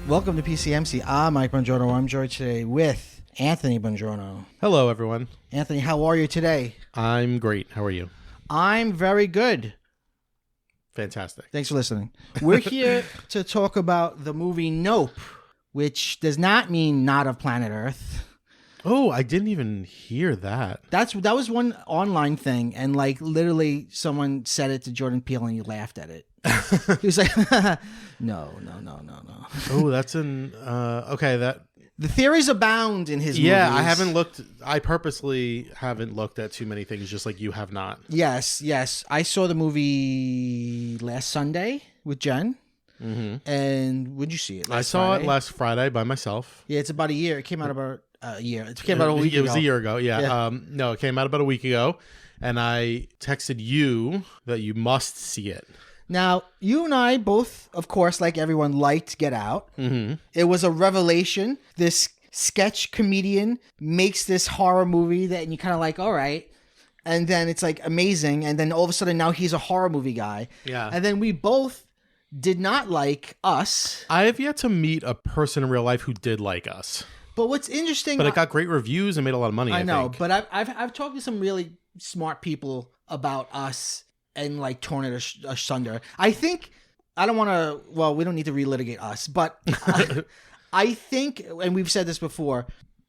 Welcome to PCMC. I'm Mike Bongiorno. I'm joined today with Anthony Bongiorno. Hello, everyone. Anthony, how are you today? I'm great. How are you? I'm very good. Fantastic. Thanks for listening. We're here to talk about the movie Nope, which does not mean not of planet Earth. Oh, I didn't even hear that. That was one online thing, and like literally someone said it to Joran Peele and he laughed at it. He was like, no. Oh, that's okay. That the theories abound in his yeah, movies. I haven't looked. I purposely haven't looked at too many things, just like you have not. Yes. I saw the movie last Sunday with Jen. Mm-hmm. And would you see it? I saw it last Friday by myself. Yeah, it's about a year. It came out about a year. It came out a week ago. It was a year ago. Yeah. No, it came out about a week ago, and I texted you that you must see it. Now, you and I both, of course, like everyone, liked Get Out. Mm-hmm. It was a revelation. This sketch comedian makes this horror movie that and you kind of like, all right. And then it's like amazing. And then all of a sudden now he's a horror movie guy. Yeah. And then we both did not like Us. I have yet to meet a person in real life who did like Us. But what's interesting... But it got great reviews and made a lot of money, I know, think. But I've talked to some really smart people about Us and like torn it asunder. I think... I don't want to... Well, we don't need to relitigate Us, but I think, and we've said this before,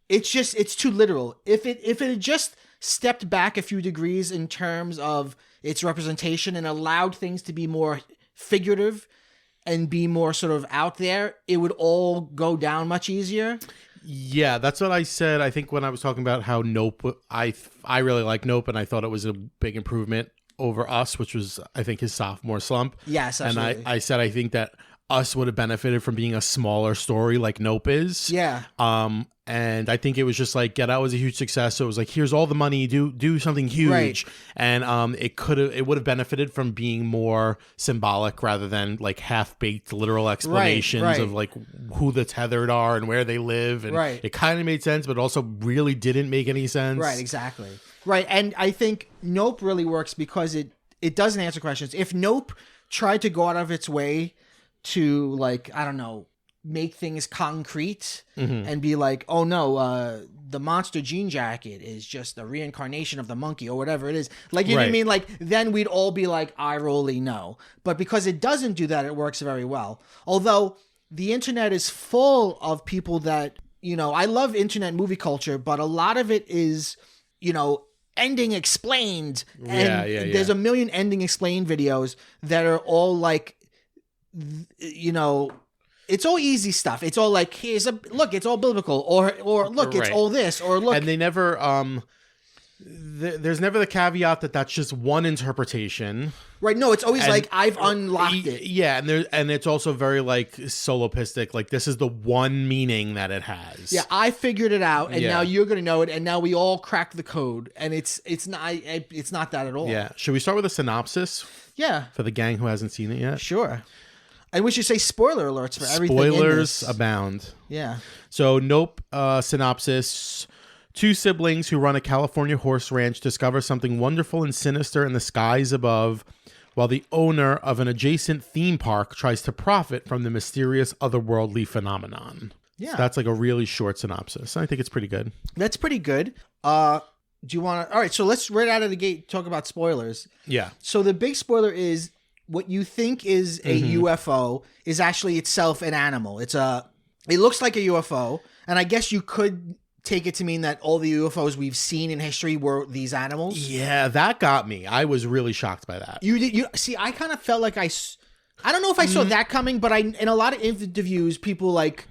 it's too literal. If it had just stepped back a few degrees in terms of its representation and allowed things to be more figurative and be more sort of out there, it would all go down much easier. Yeah, that's what I said. I think when I was talking about how Nope, I really like Nope, and I thought it was a big improvement over Us, which was, I think, his sophomore slump. Yes, absolutely. And I said I think that Us would have benefited from being a smaller story like Nope is. Yeah. And I think it was just like Get Out was a huge success. So it was like, here's all the money, do something huge. Right. And it would have benefited from being more symbolic rather than like half-baked literal explanations of like who the tethered are and where they live. And it kind of made sense, but also really didn't make any sense. Right, exactly. Right. And I think Nope really works because it doesn't answer questions. If Nope tried to go out of its way to like, I don't know, make things concrete and be like, oh no, the monster jean jacket is just a reincarnation of the monkey or whatever it is. Like, you know what I mean? Like, then we'd all be like, eye-rolly no. But because it doesn't do that, it works very well. Although the internet is full of people that, you know, I love internet movie culture, but a lot of it is, you know, ending explained. And there's a million ending explained videos that are all like, you know, it's all easy stuff. It's all like, look, it's all biblical, or look, it's all this, or look. And they never, there's never the caveat that that's just one interpretation. Right. No, it's always like, I've unlocked it. Yeah. And it's also very like solopistic. Like, this is the one meaning that it has. Yeah. I figured it out and now you're going to know it. And now we all crack the code, and it's not that at all. Yeah. Should we start with a synopsis? Yeah. For the gang who hasn't seen it yet? Sure. And we should say spoiler alerts for everything. Spoilers abound. Yeah. So, Nope, synopsis. Two siblings who run a California horse ranch discover something wonderful and sinister in the skies above, while the owner of an adjacent theme park tries to profit from the mysterious otherworldly phenomenon. Yeah. So that's like a really short synopsis. I think it's pretty good. That's pretty good. Do you want to... All right, so let's right out of the gate talk about spoilers. Yeah. So the big spoiler is... what you think is a UFO is actually itself an animal. It looks like a UFO, and I guess you could take it to mean that all the UFOs we've seen in history were these animals. Yeah, that got me. I was really shocked by that. You see, I kind of felt like I don't know if I saw that coming, but in a lot of interviews, people like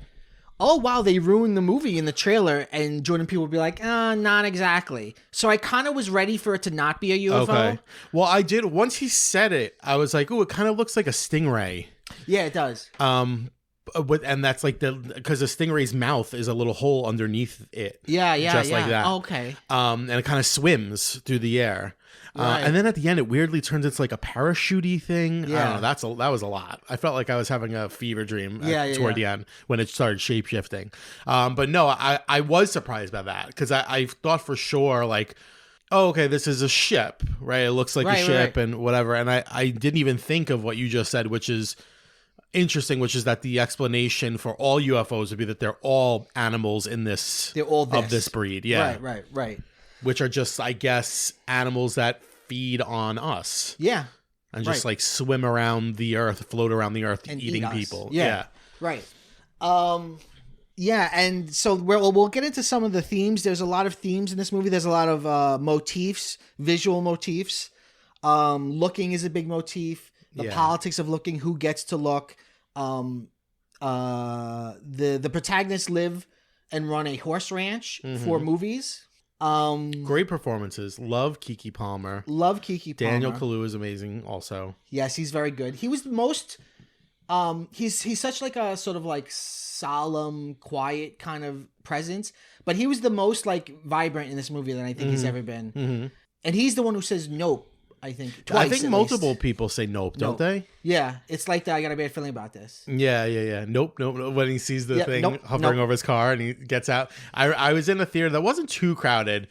oh wow, they ruined the movie in the trailer, and Jordan Peele would be like, not exactly. So I kind of was ready for it to not be a UFO. Okay. Well, I did once he said it. I was like, oh, it kind of looks like a stingray. Yeah, it does. And that's like because the stingray's mouth is a little hole underneath it. Yeah, just like that. Okay. And it kind of swims through the air. Right. And then at the end, it weirdly turns into like a parachute-y thing. Yeah. I don't know. That was a lot. I felt like I was having a fever dream toward the end when it started shape-shifting. But no, I was surprised by that because I thought for sure like, oh, okay, this is a ship, right? It looks like a ship and whatever. And I didn't even think of what you just said, which is interesting, which is that the explanation for all UFOs would be that they're all animals in this. They're all of this breed. Yeah. Right. Which are just, I guess, animals that feed on us. Yeah. And just like swim around the earth, float around the earth, and eating people. Yeah. Right. Yeah, and so we'll get into some of the themes. There's a lot of themes in this movie. There's a lot of motifs, visual motifs. Looking is a big motif. The politics of looking, who gets to look. The protagonists live and run a horse ranch for movies. Great performances. Love Keke Palmer. Daniel Kaluuya is amazing also. Yes, he's very good. He was the most he's such like a sort of like solemn, quiet kind of presence, but he was the most like vibrant in this movie than I think he's ever been. Mm-hmm. And he's the one who says nope, I think twice. I think multiple people say nope, don't they? Yeah, it's like that. I got a bad feeling about this. Yeah. Nope. When he sees the thing hovering over his car and he gets out. I was in a theater that wasn't too crowded,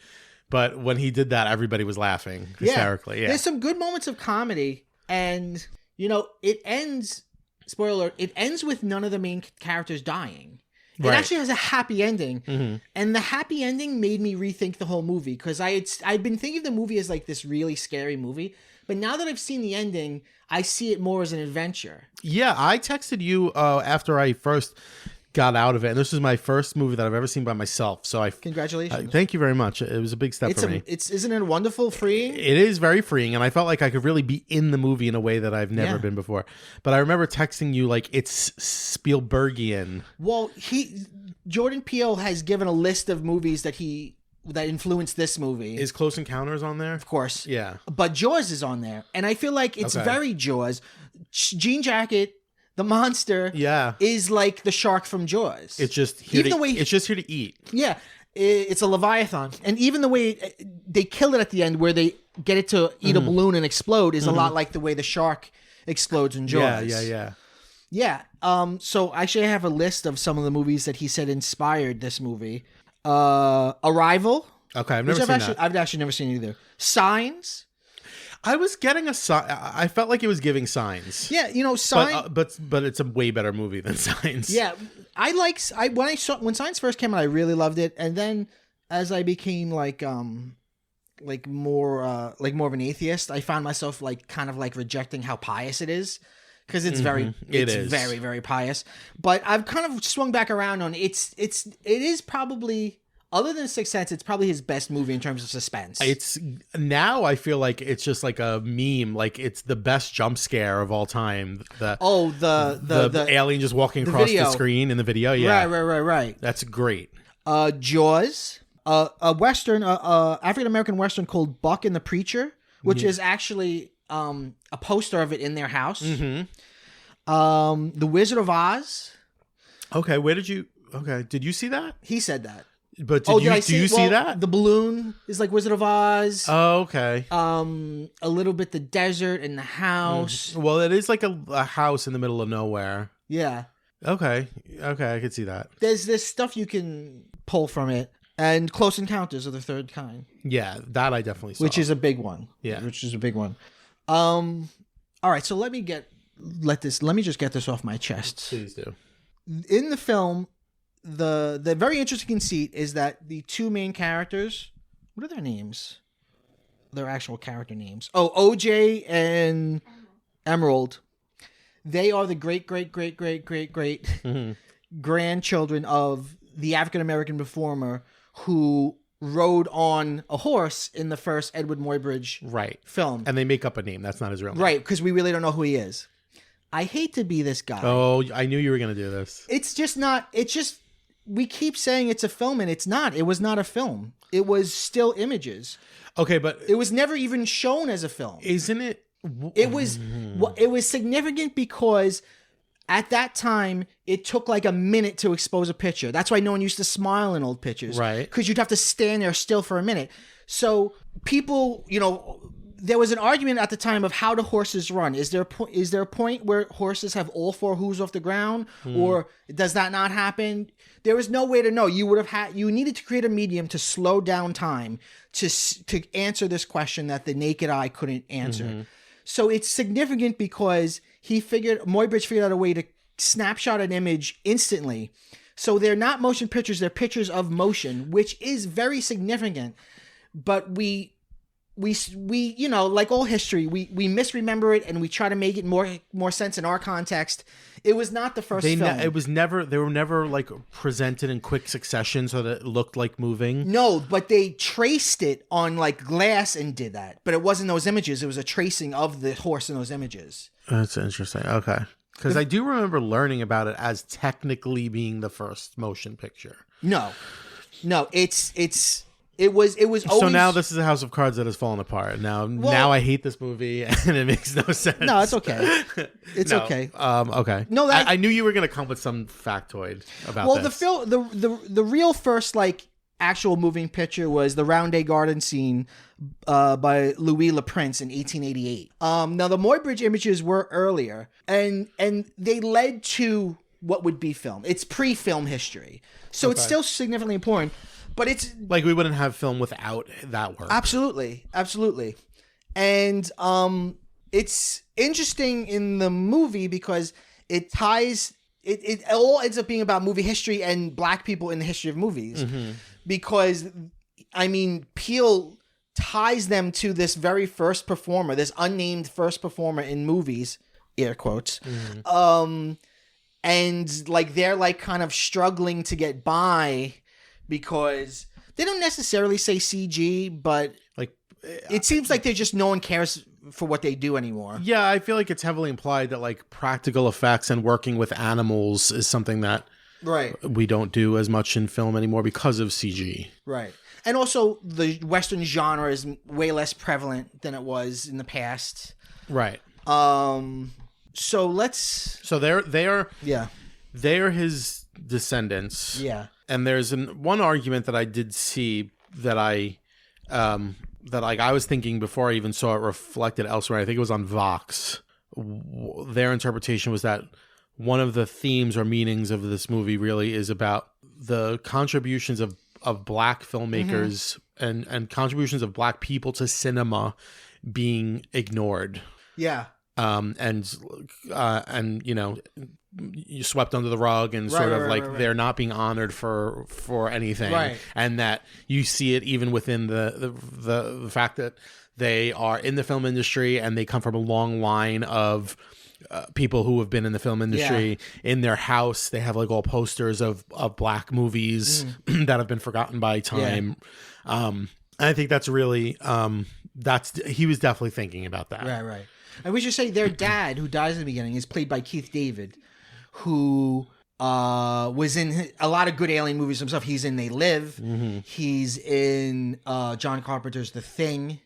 but when he did that, everybody was laughing hysterically. Yeah. There's some good moments of comedy, and it ends. Spoiler alert, it ends with none of the main characters dying. It actually has a happy ending. And the happy ending made me rethink the whole movie because I'd been thinking of the movie as like this really scary movie. But now that I've seen the ending, I see it more as an adventure. Yeah, I texted you after I first got out of it. And this is my first movie that I've ever seen by myself. So Congratulations. Thank you very much. It was a big step for me. Isn't it wonderful, freeing? It is very freeing. And I felt like I could really be in the movie in a way that I've never been before. But I remember texting you like it's Spielbergian. Well, Jordan Peele has given a list of movies that influenced this movie. Is Close Encounters on there? Of course. Yeah. But Jaws is on there. And I feel like it's very Jaws. Jean Jacket, the monster, is like the shark from Jaws. It's just here it's just here to eat. Yeah. It's a Leviathan. And even the way they kill it at the end where they get it to eat a balloon and explode is a lot like the way the shark explodes in Jaws. Yeah. So actually I have a list of some of the movies that he said inspired this movie. Arrival. Okay, I've never seen that. I've actually never seen it either. Signs. I was getting I felt like it was giving Signs. Yeah, Signs. But it's a way better movie than Signs. Yeah, when Signs first came out, I really loved it, and then as I became like more of an atheist, I found myself like kind of like rejecting how pious it is. Because it's very very pious, but I've kind of swung back around on it is probably, other than Sixth Sense, it's probably his best movie in terms of suspense. It's now I feel like it's just like a meme, like it's the best jump scare of all time. The alien just walking across the screen in the video. Yeah, right. That's great. Jaws, a Western, African American Western called Buck and the Preacher, which is actually a poster of it in their house. The Wizard of Oz. Okay, did you see that? He said that. But do you see that? The balloon is like Wizard of Oz. Oh, okay. A little bit the desert and the house. Well, it is like a house in the middle of nowhere. Yeah. Okay, I could see that. There's this stuff you can pull from it. And Close Encounters of the Third Kind. Yeah, that I definitely saw. Which is a big one. Yeah. Which is a big one. All right, so let me just get this off my chest. Please do. In the film, the very interesting conceit is that the two main characters, what are their names? Their actual character names. Oh, OJ and Emerald. They are the great grandchildren of the African American performer who rode on a horse in the first Edward Muybridge film. And they make up a name. That's not his real name. Right, because we really don't know who he is. I hate to be this guy. Oh, I knew you were going to do this. It's just not... It's just... we keep saying it's a film, and it's not. It was not a film. It was still images. Okay, but it was never even shown as a film. Isn't it? It was significant because at that time it took like a minute to expose a picture. That's why no one used to smile in old pictures, right? Because you'd have to stand there still for a minute. So people, there was an argument at the time of how do horses run. Is there a point where horses have all four hooves off the ground, or does that not happen? There was no way to know. You needed to create a medium to slow down time to answer this question that the naked eye couldn't answer. Mm-hmm. So it's significant because Muybridge figured out a way to snapshot an image instantly. So they're not motion pictures; they're pictures of motion, which is very significant. But we like all history, we misremember it and we try to make it more sense in our context. It was not the first film. They were never like presented in quick succession so that it looked like moving. No, but they traced it on like glass and did that. But it wasn't those images. It was a tracing of the horse in those images. That's interesting. Okay. Because I do remember learning about it as technically being the first motion picture. No, It was always... So now this is a House of Cards that has fallen apart. Now I hate this movie and it makes no sense. No, it's okay. It's okay. Okay. No, I knew you were going to come with some factoid about this. Well, the real first like actual moving picture was the Roundhay Garden scene by Louis Le Prince in 1888. Now the Muybridge images were earlier, and they led to what would be film. It's pre-film history, so it's still significantly important. But it's like we wouldn't have film without that work. Absolutely. And it's interesting in the movie because it ties it all ends up being about movie history and black people in the history of movies. Mm-hmm. Because Peele ties them to this very first performer, this unnamed first performer in movies, air quotes. Mm-hmm. And like they're like kind of struggling to get by because they don't necessarily say CG, but like it seems like no one cares for what they do anymore. Yeah, I feel like it's heavily implied that like practical effects and working with animals is something that we don't do as much in film anymore because of CG. Right. And also the Western genre is way less prevalent than it was in the past. Right. So they are his descendants. Yeah. And there's one argument that I did see that I was thinking before I even saw it reflected elsewhere. I think it was on Vox. Their interpretation was that one of the themes or meanings of this movie really is about the contributions of black filmmakers and contributions of black people to cinema being ignored. Yeah. And you swept under the rug and they're not being honored for anything. Right. And that you see it even within the fact that they are in the film industry and they come from a long line of people who have been in the film industry. Yeah. In their house, they have like all posters of black movies that have been forgotten by time. Yeah. I think that's really, he was definitely thinking about that. Right. And we should say their dad, who dies in the beginning, is played by Keith David, who was in a lot of good alien movies himself. He's in They Live. Mm-hmm. He's in John Carpenter's The Thing.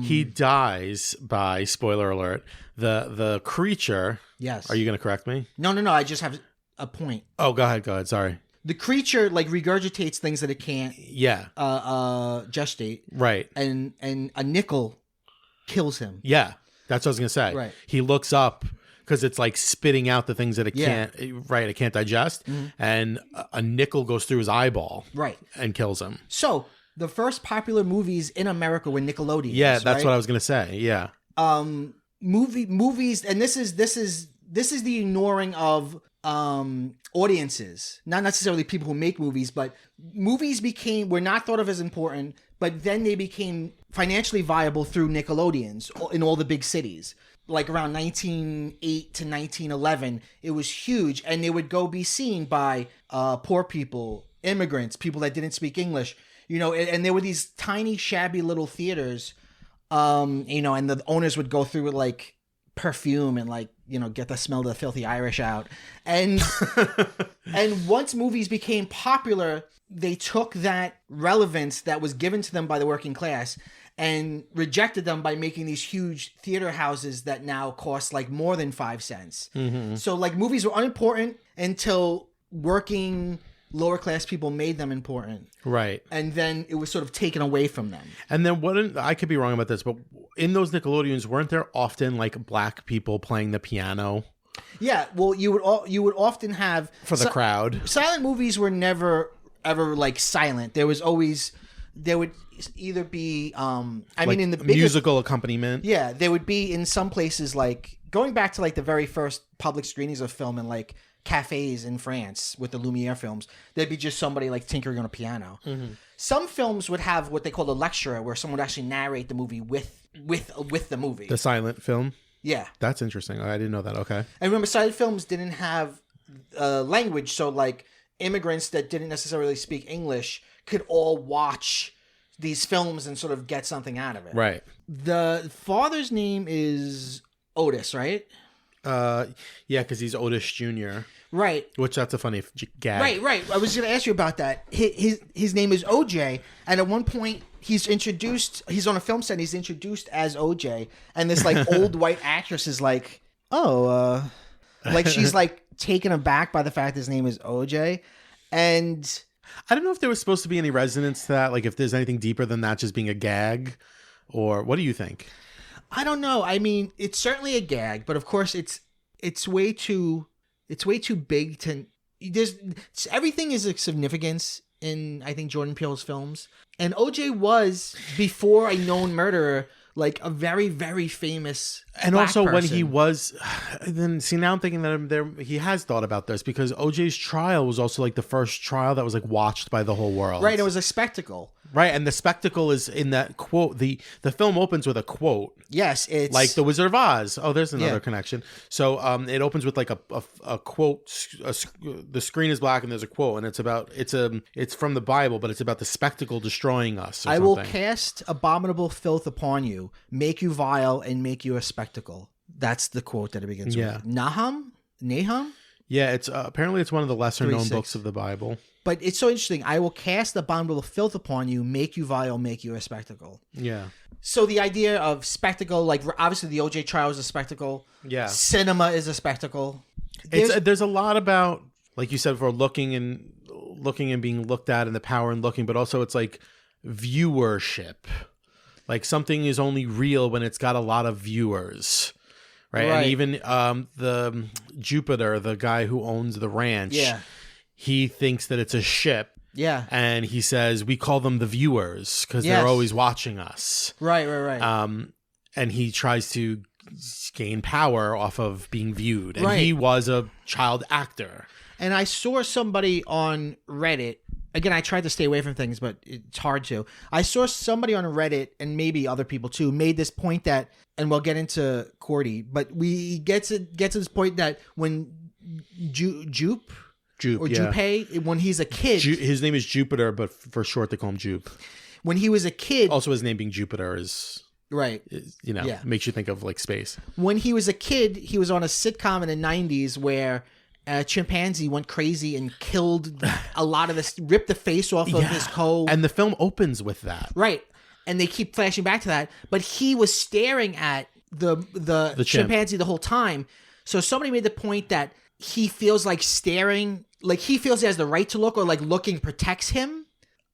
He dies by, spoiler alert, the creature. Yes. Are you going to correct me? No. I just have a point. Oh, go ahead. Sorry. The creature like regurgitates things that it can't. Yeah. Gestate. Right. And a nickel kills him. Yeah. That's what I was going to say. Right. He looks up because it's like spitting out the things that it can't digest. Mm-hmm. And a nickel goes through his eyeball. Right. And kills him. So the first popular movies in America were Nickelodeon. Yeah, that's what I was going to say. Yeah. Movies, and this is the ignoring of audiences, not necessarily people who make movies, but movies were not thought of as important, but then they became financially viable through Nickelodeons in all the big cities. Like around 1908 to 1911, it was huge, and they would go be seen by poor people, immigrants, people that didn't speak English, and there were these tiny, shabby little theaters, and the owners would go through with like perfume and like, you know, get the smell of the filthy Irish out. And and once movies became popular, they took that relevance that was given to them by the working class and rejected them by making these huge theater houses that now cost like more than 5 cents. So like movies were unimportant until working lower class people made them important. Right. And then it was sort of taken away from them. And then I could be wrong about this, but in those Nickelodeons, weren't there often like black people playing the piano? Yeah, well, you would often have for the crowd. Silent movies were never ever like silent. There would either be like in the musical accompaniment. Yeah, there would be in some places, like going back to like the very first public screenings of film in like cafes in France with the Lumiere films, there'd be just somebody like tinkering on a piano. Some films would have what they call a lecturer, where someone would actually narrate the movie with the movie. The silent film. Yeah, that's interesting. I didn't know that. Okay. And remember, silent films didn't have language, so like immigrants that didn't necessarily speak English could all watch these films and sort of get something out of it. Right. The father's name is Otis, right? Yeah, because he's Otis Jr. Right. Which that's a funny gag. Right. I was going to ask you about that. His name is OJ, and at one point he's on a film set and he's introduced as OJ, and this like old white actress is like, like she's like taken aback by the fact his name is OJ. And I don't know if there was supposed to be any resonance to that, like if there's anything deeper than that just being a gag, or what do you think? I don't know. I mean, it's certainly a gag, but of course it's way too big to. Everything is a significance in, I think, Joran Peele's films, and OJ was, before a known murderer, like a very, very famous and black also person. When he was, then see, now I'm thinking that he has thought about this, because OJ's trial was also like the first trial that was like watched by the whole world. Right, it was a spectacle. Right, and the spectacle is in that quote. The film opens with a quote. Yes, it's like the Wizard of Oz. Oh, there's another connection. So it opens with like a quote. The screen is black and there's a quote, and it's from the Bible, but it's about the spectacle destroying us. I will cast abominable filth upon you, make you vile, and make you a spectacle. That's the quote that it begins with. Nahum? Yeah, it's apparently it's one of the lesser known books of the Bible. But it's so interesting. I will cast abominable filth upon you, make you vile, make you a spectacle. Yeah. So the idea of spectacle, like obviously the OJ trial is a spectacle. Yeah. Cinema is a spectacle. There's a lot about, like you said before, looking and being looked at, and the power in looking, but also it's like viewership. Like something is only real when it's got a lot of viewers. Right. And even the Jupiter, the guy who owns the ranch, he thinks that it's a ship. Yeah. And he says, we call them the viewers because they're always watching us. Right. And he tries to gain power off of being viewed. And he was a child actor. And I saw somebody on Reddit. Again, I tried to stay away from things, but it's hard to. I saw somebody on Reddit, and maybe other people too, made this point that, and we'll get into Cordy, but we get to this point that when Jupe, when he's a kid, his name is Jupiter, but for short they call him Jupe. When he was a kid, also his name being Jupiter is makes you think of like space. When he was a kid, he was on a sitcom in the 90s where a chimpanzee went crazy and killed a lot of this, ripped the face off of his coat. And the film opens with that. Right. And they keep flashing back to that. But he was staring at the chimpanzee the whole time. So somebody made the point that he feels like staring, like he feels he has the right to look, or like looking protects him.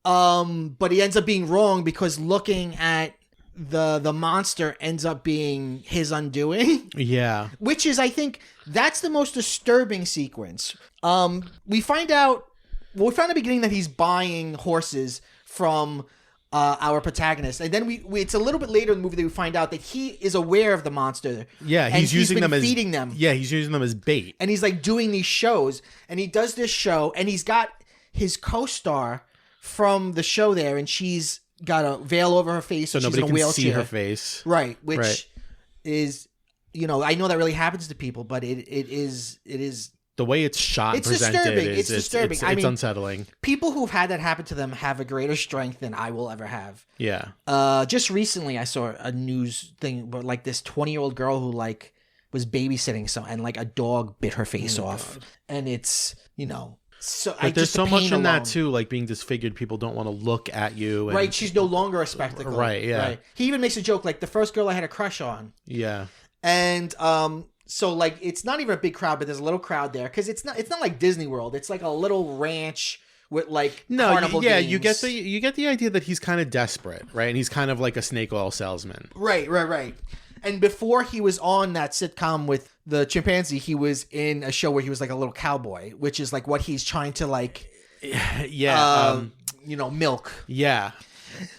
But he ends up being wrong because looking at the monster ends up being his undoing. Yeah. Which is, I think, that's the most disturbing sequence. We find out at the beginning that he's buying horses from our protagonist, and then we it's a little bit later in the movie that we find out that he is aware of the monster. Yeah, he's using them as feeding them. Yeah, he's using them as bait. And he's like doing these shows, and he does this show, and he's got his co-star from the show there, and she's got a veil over her face, so nobody can see her face. Right, which is, I know that really happens to people, but it is the way it's shot. It's disturbing. It's disturbing. It's unsettling. People who've had that happen to them have a greater strength than I will ever have. Yeah. Just recently, I saw a news thing about like this 20-year-old girl who like was babysitting and like a dog bit her face off. God. And it's, so but there's so much in that too, like being disfigured. People don't want to look at you. And, right. She's no longer a spectacle. Right. Yeah. Right. He even makes a joke like the first girl I had a crush on. Yeah. And so like it's not even a big crowd, but there's a little crowd there because it's not like Disney World. It's like a little ranch with like carnival games. You get the idea that he's kind of desperate, right? And he's kind of like a snake oil salesman. Right. And before he was on that sitcom with the chimpanzee, he was in a show where he was like a little cowboy, which is like what he's trying to like, milk. Yeah.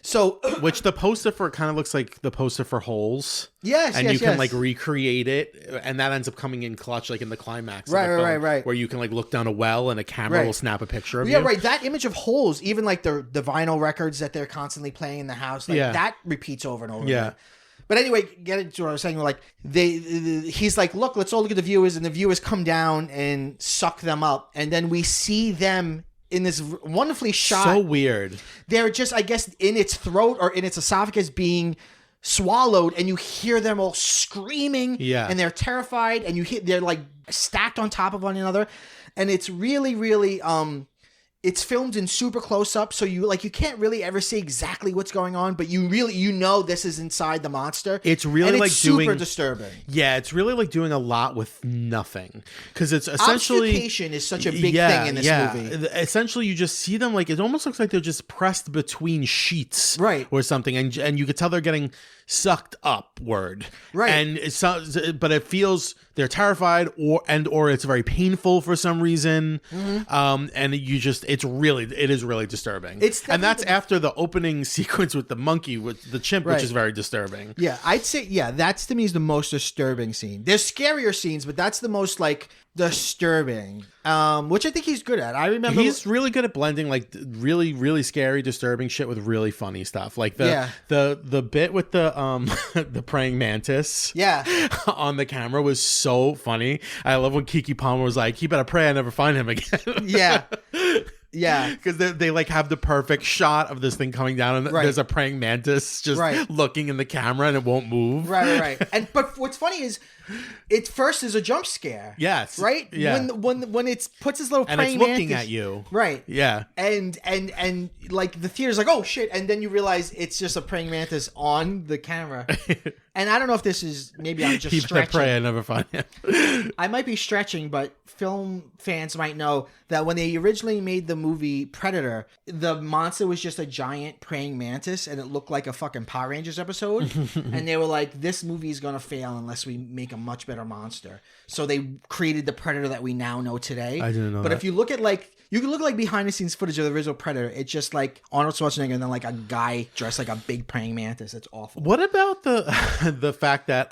So, which the poster for kind of looks like the poster for Holes. Yes, and you can like recreate it, and that ends up coming in clutch, like in the climax. Right. Where you can like look down a well, and a camera will snap a picture of you. Yeah, right. That image of Holes, even like the vinyl records that they're constantly playing in the house, like that repeats over and over. Yeah. Again. But anyway, get into what I was saying. Like he's like, look, let's all look at the viewers, and the viewers come down and suck them up, and then we see them in this wonderfully shot. So weird. They're just, I guess, in its throat or in its esophagus being swallowed, and you hear them all screaming. Yeah. And they're terrified, and they're like stacked on top of one another, and it's really, really it's filmed in super close up, so you can't really ever see exactly what's going on, but you know this is inside the monster. It's really like super disturbing. Yeah, it's really like doing a lot with nothing, because it's essentially obfuscation is such a big thing in this movie. Essentially, you just see them like it almost looks like they're just pressed between sheets, right, or something, and you could tell they're getting sucked upward, right, and but it feels they're terrified or it's very painful for some reason, and it is really disturbing. And that's after the opening sequence with the monkey with the chimp, which is very disturbing. Yeah, I'd say that's to me is the most disturbing scene. There's scarier scenes, but that's the most like disturbing, which I think he's good at. I remember he's really good at blending like really, really scary, disturbing shit with really funny stuff. Like the bit with the the praying mantis on the camera was so funny. I love when Keke Palmer was like, "He better pray I never find him again." Yeah, because they like have the perfect shot of this thing coming down, and there's a praying mantis just looking in the camera, and it won't move. Right. But what's funny is, it first is a jump scare. Yes. Right. Yeah. When it puts his little praying and it's looking mantis, at you. Right. Yeah. And like the theater's like, oh shit, and then you realize it's just a praying mantis on the camera. And I don't know if this is, maybe I'm just stretching. Pray I never find him. I might be stretching, but film fans might know that when they originally made the movie Predator, the monster was just a giant praying mantis, and it looked like a fucking Power Rangers episode. And they were like, this movie is going to fail unless we make a much better monster. So they created the Predator that we now know today. I didn't know But that. if you look at you can look like behind the scenes footage of the original Predator. It's just like Arnold Schwarzenegger and then like a guy dressed like a big praying mantis. It's awful. What about the fact that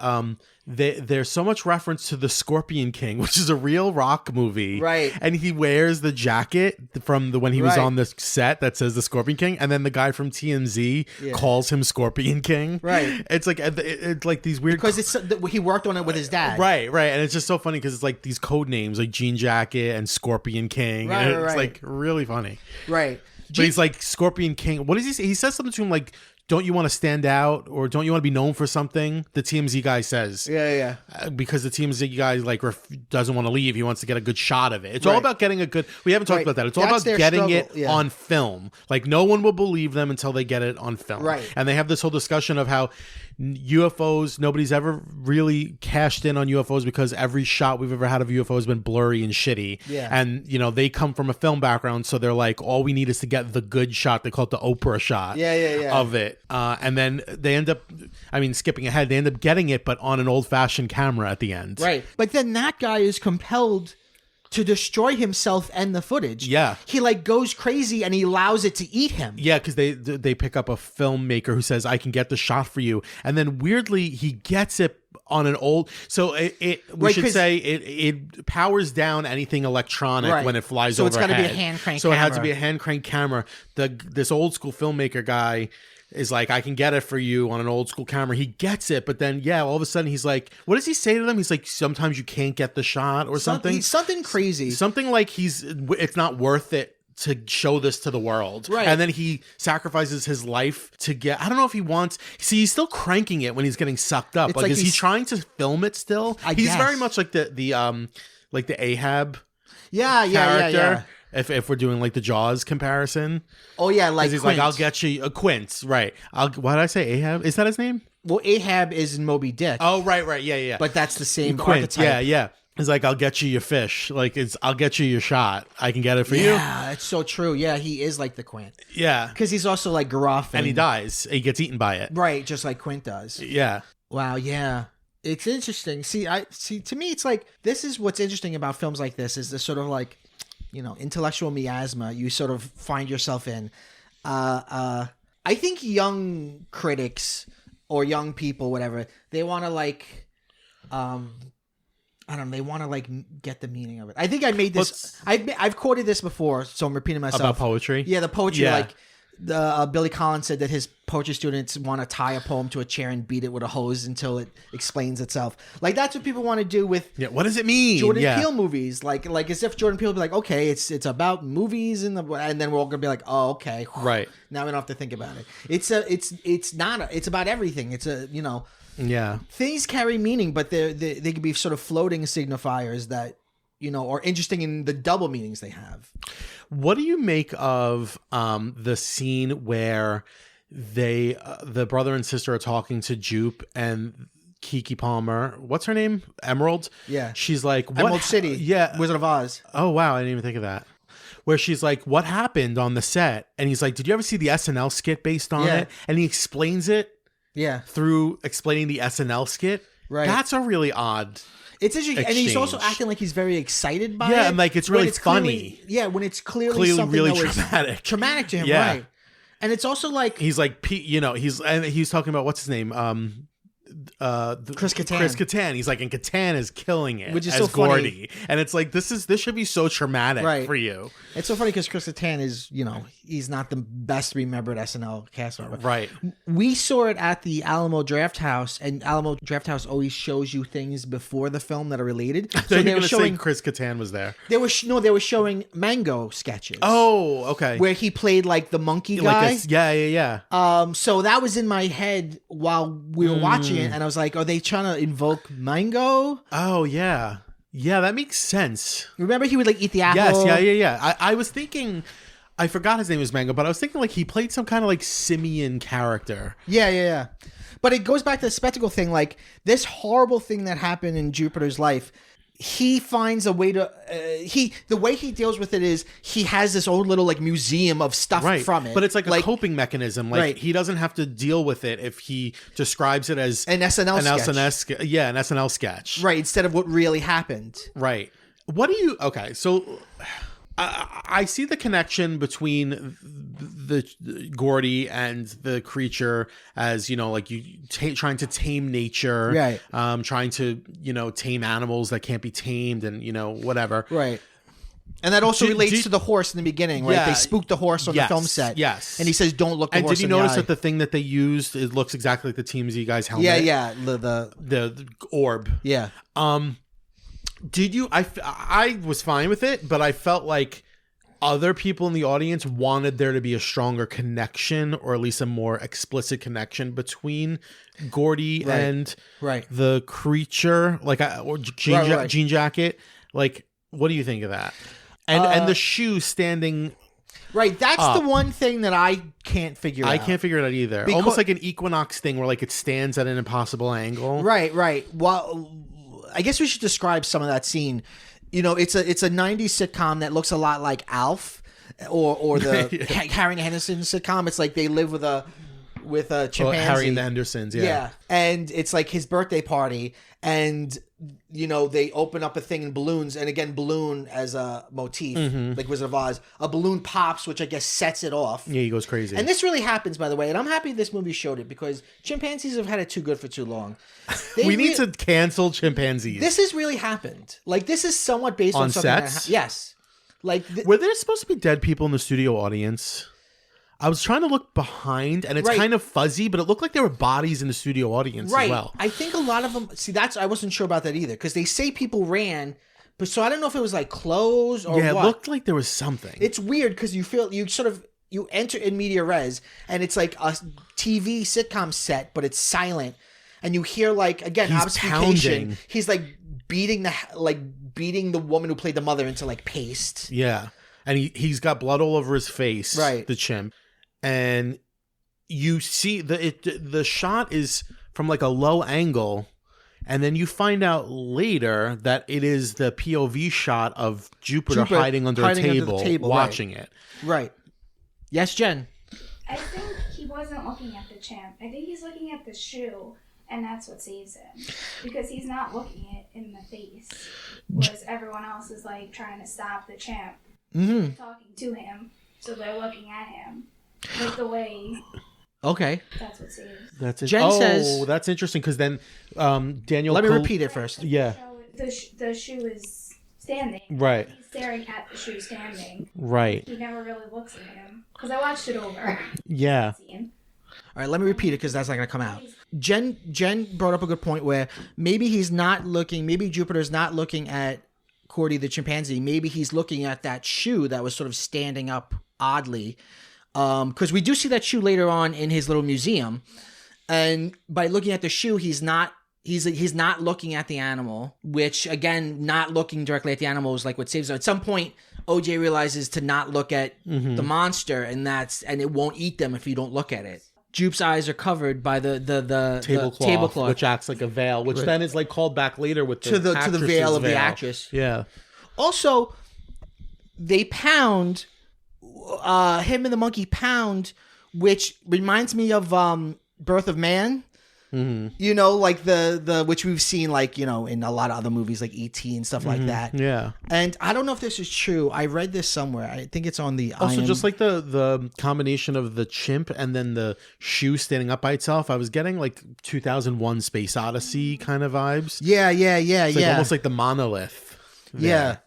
there's so much reference to the Scorpion King, which is a real rock movie, right? And he wears the jacket from when he was on the set that says the Scorpion King, and then the guy from TMZ calls him Scorpion King, right? It's like these weird because he worked on it with his dad, right, and it's just so funny because it's like these code names like Jean Jacket and Scorpion King, right, and it's like really funny, right? But he's like Scorpion King. What does he say? He says something to him like, don't you want to stand out, or don't you want to be known for something? The TMZ guy says. Yeah. Because the TMZ guy doesn't want to leave. He wants to get a good shot of it. It's all about getting a good... We haven't talked about that. It's all about getting it on film. Like, no one will believe them until they get it on film. Right. And they have this whole discussion of how UFOs, nobody's ever really cashed in on UFOs because every shot we've ever had of UFO has been blurry and shitty. Yeah. And, they come from a film background, so they're like, all we need is to get the good shot. They call it the Oprah shot of it. And then they end up, skipping ahead, they end up getting it, but on an old-fashioned camera at the end. Right. But then that guy is compelled to destroy himself and the footage. Yeah. He goes crazy and he allows it to eat him. Yeah, because they pick up a filmmaker who says, I can get the shot for you. And then weirdly, he gets it on an old... So it powers down anything electronic when it flies overhead. So it's got to be a hand crank camera. So it had to be a hand crank camera. This old school filmmaker guy is like, I can get it for you on an old school camera. He gets it, but then, all of a sudden he's like, what does he say to them? He's like, sometimes you can't get the shot or something. Something crazy. Something like it's not worth it to show this to the world. Right. And then he sacrifices his life to get, I don't know if he wants, see, he's still cranking it when he's getting sucked up. It's Like, like is he he's- trying to film it still? He's guess. very much like the Ahab Yeah, character. If we're doing like the Jaws comparison. Oh yeah, like He's Quint. like, I'll get you a Quint. Right. Why did I say Ahab? Is that his name? Well, Ahab is in Moby Dick. Oh, right. Yeah. But that's the same Quint. archetype. Yeah. He's like, I'll get you your fish. Like, I'll get you your shot. I can get it for you. Yeah, it's so true. Yeah, he is like the Quint. Yeah. Because he's also like Gruff. And he dies. He gets eaten by it. Right, just like Quint does. Yeah. Wow, yeah. It's interesting. See, to me, it's like, this is what's interesting about films like this, is this sort of like, intellectual miasma you sort of find yourself in. I think young critics or young people, whatever, they want to like, I don't know, they want to like get the meaning of it. I think I made this, I've quoted this before, so I'm repeating myself. About poetry? Yeah, the poetry, Yeah. like, the Billy Collins said that his poetry students want to tie a poem to a chair and beat it with a hose until it explains itself. Like, that's what people want to do with What does it mean? Jordan Peele movies. Like as if Jordan Peele would be like, okay, it's about movies and then we're all gonna be like, oh, okay, Right. Now we don't have to think about it. It's about everything. It's Yeah. things carry meaning, but they can be sort of floating signifiers that are interesting in the double meanings they have. What do you make of the scene where the brother and sister are talking to Jupe and Keke Palmer? What's her name? Emerald? Yeah. She's like, what? Emerald City. Yeah. Wizard of Oz. Oh, wow. I didn't even think of that. Where she's like, what happened on the set? And he's like, did you ever see the SNL skit based on Yeah. it? And he explains it Yeah. through explaining the SNL skit. Right. That's a really odd. It's interesting, and he's also exchange. acting like he's very excited by it. Yeah, and like it's when really clearly- funny. when it's clearly something really that was traumatic. to him, Yeah. right? And it's also like He's like, he's talking about what's his name? Chris Kattan. Chris Kattan. He's like, and Kattan is killing it, Which is as so funny. Gordy. And it's like, this should be so traumatic Right. for you. It's so funny because Chris Kattan is, he's not the best remembered SNL cast member. Right. We saw it at the Alamo Draft House, and Alamo Draft House always shows you things before the film that are related. So So they were showing Chris Kattan was there. they were showing Mango sketches. Oh, okay. where he played like the monkey guy. Yeah. So that was in my head while we were watching it, and I was like, are they trying to invoke Mango? Oh, yeah. Yeah, that makes sense. Remember he would like eat the apple? Yes, yeah. I was thinking, I forgot his name was Mango, but I was thinking like he played some kind of like simian character. Yeah. But it goes back to the spectacle thing. Like, this horrible thing that happened in Jupiter's life, he finds a way to the way he deals with it is he has this old little like museum of stuff from it. But it's like a coping mechanism. Like Right. he doesn't have to deal with it if he describes it as an SNL sketch. an SNL sketch. Right, instead of what really happened. Right. Okay, so I see the connection between the Gordy and the creature as, like you trying to tame nature, Right. trying to, tame animals that can't be tamed and, whatever. Right. And that also relates did- to the horse in the beginning, right? Yeah. They spooked the horse on the film set. Yes. And he says, don't look the And horse did you in the notice eye. that the thing that they used, it looks exactly like the TMZ guy's helmet? Yeah. The orb. Yeah. Did you? I was fine with it, but I felt like other people in the audience wanted there to be a stronger connection, or at least a more explicit connection between Gordy and the creature, like or jean jacket. Like, what do you think of that? And the shoe standing. Right, that's the one thing that I can't figure out. I can't figure it out either. Almost like an equinox thing where like it stands at an impossible angle. Right. Well, I guess we should describe some of that scene. It's a 90s sitcom that looks a lot like Alf or the Harry and Henderson sitcom. It's like they live with a chimpanzee. Well, Harry and the Hendersons, Yeah. And it's like his birthday party, and they open up a thing in balloons, and again, balloon as a motif, like Wizard of Oz. A balloon pops, which I guess sets it off. Yeah, he goes crazy. And this really happens, by the way, and I'm happy this movie showed it, because chimpanzees have had it too good for too long. We need to cancel chimpanzees. This has really happened. Like, this is somewhat based on something sets? yes. Like, were there supposed to be dead people in the studio audience? I was trying to look behind, and it's kind of fuzzy, but it looked like there were bodies in the studio audience as well. I think a lot of them. See, I wasn't sure about that either, because they say people ran, But so I don't know if it was like clothes or Yeah, what. it looked like there was something. It's weird because you enter in media res and it's like a TV sitcom set, but it's silent, and you hear like again obfuscation. Pounding. He's like beating the woman who played the mother into like paste. Yeah, and he's got blood all over his face. Right, the chimp, and you see the shot is from like a low angle. And then you find out later that it is the POV shot of Jupiter hiding under a table, watching it. Right. Yes, Jen? I think he wasn't looking at the chimp. I think he's looking at the shoe, and that's what saves him. Because he's not looking it in the face. Whereas everyone else is like trying to stop the chimp. Mm-hmm. Talking to him, so they're looking at him. Like the way... Okay. That's what saves. That's it. Jen says... that's interesting because then Daniel... Let me repeat it first. Yeah. The shoe is standing. Right. He's staring at the shoe standing. Right. He never really looks at him. Because I watched it over. Yeah. All right, let me repeat it because that's not going to come out. Jen brought up a good point where maybe Jupiter's not looking at Cordy the chimpanzee. Maybe he's looking at that shoe that was sort of standing up oddly. Because we do see that shoe later on in his little museum, and by looking at the shoe, he's not looking at the animal. Which again, not looking directly at the animal is like what saves him. At some point, OJ realizes to not look at the monster, and it won't eat them if you don't look at it. Jupe's eyes are covered by the tablecloth, which acts like a veil, which then is like called back later with to the veil of the actress. Yeah. Also, they pound. Him and the monkey pound, which reminds me of Birth of Man. Mm-hmm. You know, like the which we've seen like, you know, in a lot of other movies like E.T. and stuff like that. Yeah. And I don't know if this is true. I read this somewhere. I think it's on the also just like the combination of the chimp and then the shoe standing up by itself. I was getting like 2001 Space Odyssey kind of vibes. Yeah. It's like almost like the monolith. There.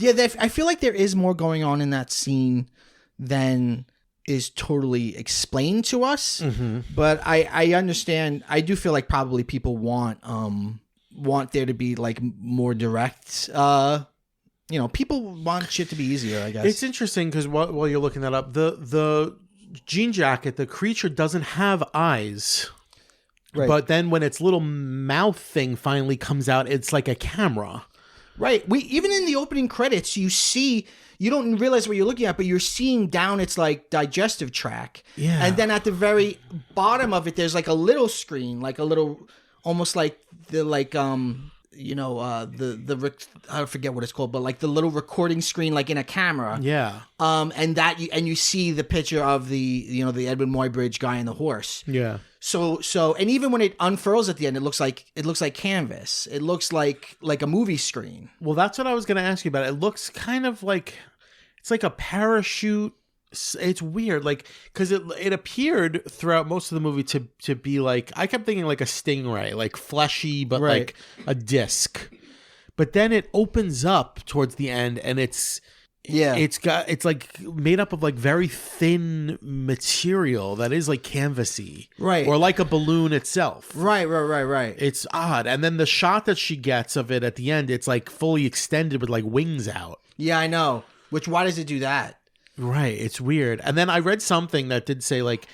Yeah. I feel like there is more going on in that scene than is totally explained to us. Mm-hmm. But I understand. I do feel like probably people want there to be like more direct. People want shit to be easier, I guess. It's interesting because while you're looking that up, the jean jacket, the creature doesn't have eyes. Right. But then when its little mouth thing finally comes out, it's like a camera. Right. Even in the opening credits, you don't realize what you're looking at, but you're seeing down its like digestive tract. Yeah. And then at the very bottom of it, there's like a little screen, like a little, almost like the like I forget what it's called, but like the little recording screen, like in a camera. Yeah. And you see the picture of the Edmund Muybridge guy and the horse. Yeah. So and even when it unfurls at the end, it looks like canvas. It looks like a movie screen. Well, that's what I was going to ask you about. It looks kind of like it's like a parachute. It's weird, like because it appeared throughout most of the movie to be like I kept thinking like a stingray, like fleshy but like a disc. But then it opens up towards the end, and it's like made up of like very thin material that is like canvasy, right, or like a balloon itself. Right. It's odd, and then the shot that she gets of it at the end, it's like fully extended with like wings out. Yeah, I know. Why does it do that? Right, it's weird. And then I read something that did say like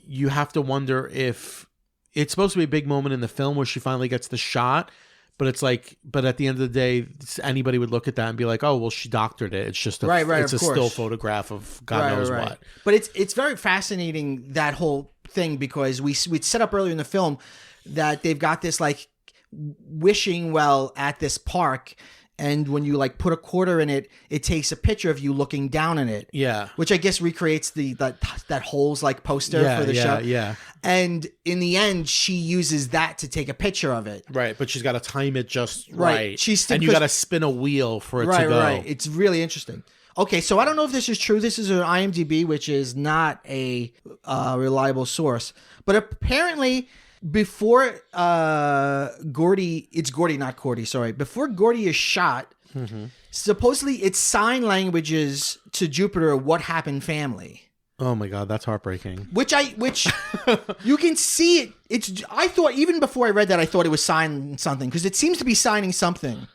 you have to wonder if it's supposed to be a big moment in the film where she finally gets the shot, but it's like, but at the end of the day, anybody would look at that and be like, oh, well, she doctored it. It's just it's a still photograph of God knows what. But it's very fascinating, that whole thing, because we'd set up earlier in the film that they've got this like wishing well at this park. And when you like put a quarter in it, it takes a picture of you looking down in it. Yeah. Which I guess recreates that holes like poster for the show. Yeah. And in the end, she uses that to take a picture of it. Right. But she's got to time it just right. And you got to spin a wheel for it to go. Right. It's really interesting. Okay. So I don't know if this is true. This is an IMDb, which is not a reliable source. But apparently, before Gordy, it's Gordy, not Cordy, sorry. Before Gordy is shot, supposedly it's sign languages to Jupiter what happened family. Oh my God, that's heartbreaking. Which you can see it. I thought, even before I read that, I thought it was signing something, because it seems to be signing something.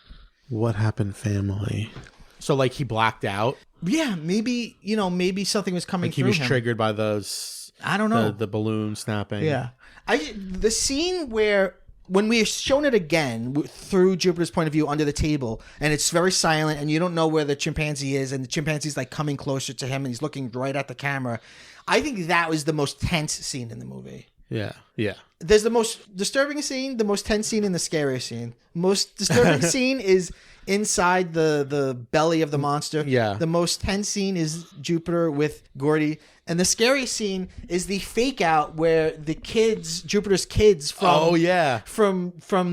What happened, family? So like he blacked out. Yeah, maybe maybe something was coming Like he through was him. triggered by those. I don't know. The balloon snapping. Yeah, the scene where when we are shown it again through Jupiter's point of view under the table, and it's very silent, and you don't know where the chimpanzee is, and the chimpanzee's like coming closer to him, and he's looking right at the camera. I think that was the most tense scene in the movie. Yeah. Yeah. There's the most disturbing scene, the most tense scene, and the scariest scene. Most disturbing scene is inside the belly of the monster. Yeah. The most tense scene is Jupiter with Gordy. And the scariest scene is the fake out where the kids, Jupiter's kids from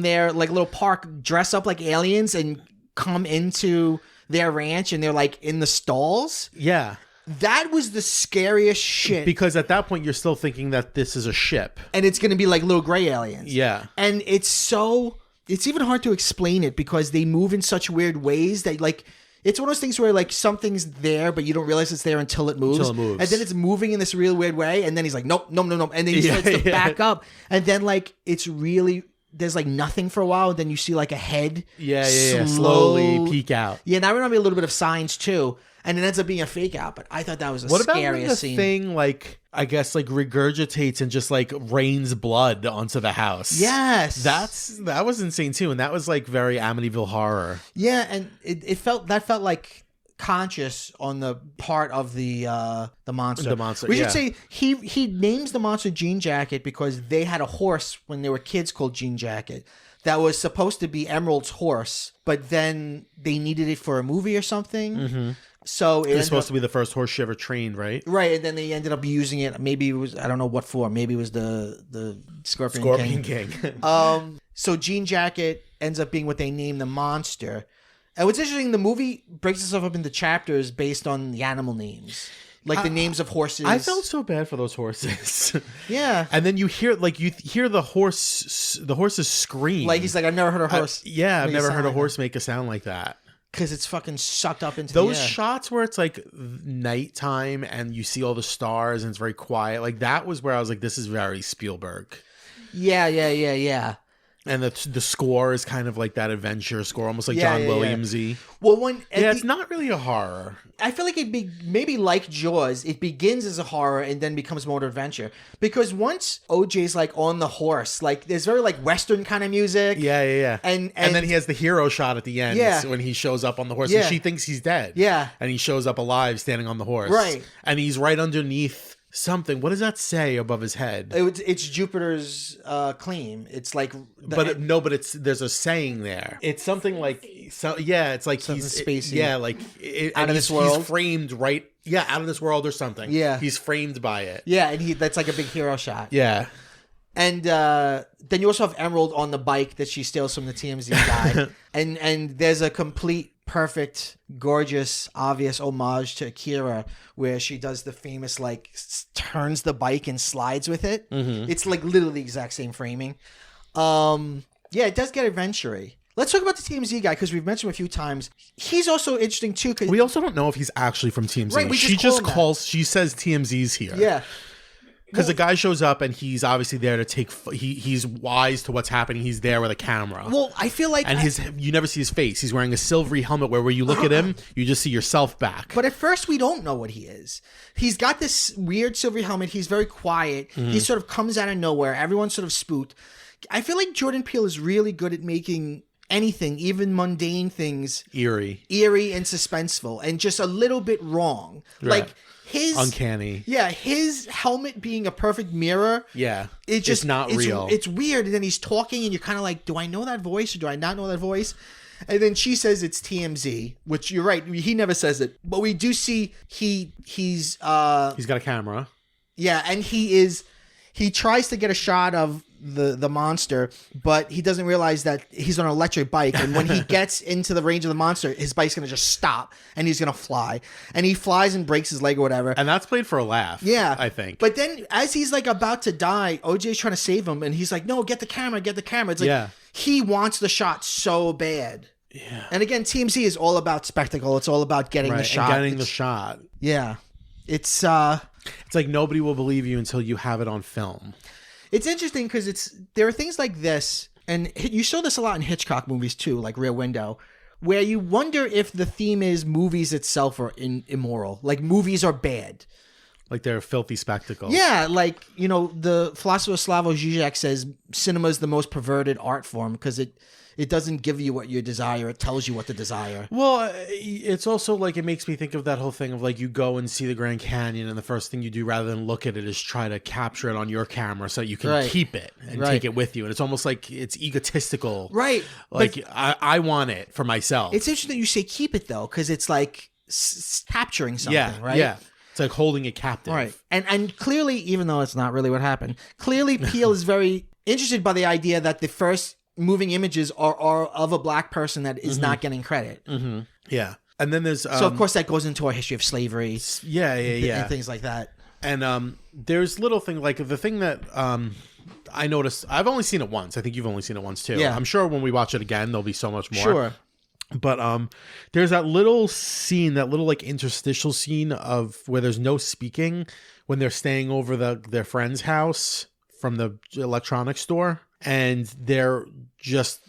their like little park dress up like aliens and come into their ranch and they're like in the stalls. Yeah. That was the scariest shit. Because at that point, you're still thinking that this is a ship. And it's going to be like little gray aliens. Yeah. And it's even hard to explain it because they move in such weird ways that like, it's one of those things where like something's there, but you don't realize it's there until it moves. And then it's moving in this real weird way. And then he's like, nope. And then he starts to back up. And then like, it's really, there's like nothing for a while. And then you see like a head. Slowly peek out. Yeah. Now we're going to be a little bit of signs too. And it ends up being a fake out, but I thought that was the scariest scene. What about when the thing, like, I guess, like, regurgitates and just, like, rains blood onto the house? Yes. That was insane, too, and that was, like, very Amityville Horror. Yeah, and it felt like conscious on the part of the monster. The monster, We should say he names the monster Jean Jacket because they had a horse when they were kids called Jean Jacket. That was supposed to be Emerald's horse, but then they needed it for a movie or something. Mm-hmm. So it was supposed to be the first horse she ever trained, right? Right, and then they ended up using it. Maybe it was, I don't know what for. Maybe it was the Scorpion King. So Jean Jacket ends up being what they named the monster. And what's interesting, the movie breaks itself up into chapters based on the animal names. Like the names of horses. I felt so bad for those horses. Yeah. And then you hear the horses scream. Like he's like, I've never heard a horse. I've never heard a horse make a sound like that. Because it's fucking sucked up into those the air. Shots where it's like nighttime and you see all the stars and it's very quiet. Like that was where I was like, this is very Spielberg. Yeah. And the score is kind of like that adventure score, almost like John Williams-y. Well, it's not really a horror. I feel like maybe like Jaws, it begins as a horror and then becomes more adventure. Because once OJ's like on the horse, like there's very like Western kind of music. Yeah. And then he has the hero shot at the end when he shows up on the horse and she thinks he's dead. Yeah. And he shows up alive standing on the horse. Right. And he's right underneath something. What does that say above his head? It's Jupiter's claim. It's like, there's a saying there. It's something like, it's like something he's spacey. like out of this world. He's framed right. Yeah, out of this world or something. Yeah, he's framed by it. Yeah, and that's like a big hero shot. Yeah. And then you also have Emerald on the bike that she steals from the TMZ guy. and there's a complete, perfect, gorgeous, obvious homage to Akira where she does the famous, like, turns the bike and slides with it. Mm-hmm. It's, like, literally the exact same framing. It does get adventure-y. Let's talk about the TMZ guy because we've mentioned him a few times. He's also interesting, too. Cause we also don't know if he's actually from TMZ. Right, she says TMZ's here. Yeah. Because the guy shows up and he's obviously there to take. He's wise to what's happening. He's there with a camera. Well, I feel like, you never see his face. He's wearing a silvery helmet where you look at him, you just see yourself back. But at first, we don't know what he is. He's got this weird silvery helmet. He's very quiet. Mm-hmm. He sort of comes out of nowhere. Everyone's sort of spooked. I feel like Joran Peele is really good at making anything, even mundane things, eerie and suspenseful, and just a little bit wrong, right. like. His uncanny. Yeah, his helmet being a perfect mirror. Yeah. It's not real. It's weird. And then he's talking and you're kind of like, do I know that voice or do I not know that voice? And then she says it's TMZ, which you're right. He never says it. But we do see he's got a camera. Yeah, and he tries to get a shot of the monster, but he doesn't realize that he's on an electric bike, and when he gets into the range of the monster, his bike's gonna just stop and he's gonna fly, and he flies and breaks his leg or whatever, and that's played for a laugh. Yeah, I think. But then as he's like about to die, OJ's trying to save him, and he's like, no, get the camera. It's like he wants the shot so bad. Yeah. And again, TMZ is all about spectacle. It's all about getting the shot. The shot. Yeah. It's like nobody will believe you until you have it on film. It's interesting because there are things like this, and you saw this a lot in Hitchcock movies too, like Rear Window, where you wonder if the theme is movies itself are immoral. Like, movies are bad. Like they're a filthy spectacle. Yeah, like, you know, the philosopher Slavoj Žižek says cinema is the most perverted art form because it doesn't give you what you desire. It tells you what to desire. Well, it's also like it makes me think of that whole thing of like you go and see the Grand Canyon and the first thing you do rather than look at it is try to capture it on your camera so you can keep it and take it with you. And it's almost like it's egotistical. Right. Like I want it for myself. It's interesting that you say keep it though because it's like capturing something, right? Yeah. It's like holding it captive. Right. And clearly, even though it's not really what happened, clearly Peele is very interested by the idea that the first moving images are of a black person that is not getting credit. Mm-hmm. Yeah. And then there's... so, of course, that goes into our history of slavery. Yeah. And things like that. And there's little thing like the thing that I noticed... I've only seen it once. I think you've only seen it once, too. Yeah. I'm sure when we watch it again, there'll be so much more. Sure. But there's that little scene, that little like interstitial scene of where there's no speaking when they're staying over their friend's house from the electronics store, and they're just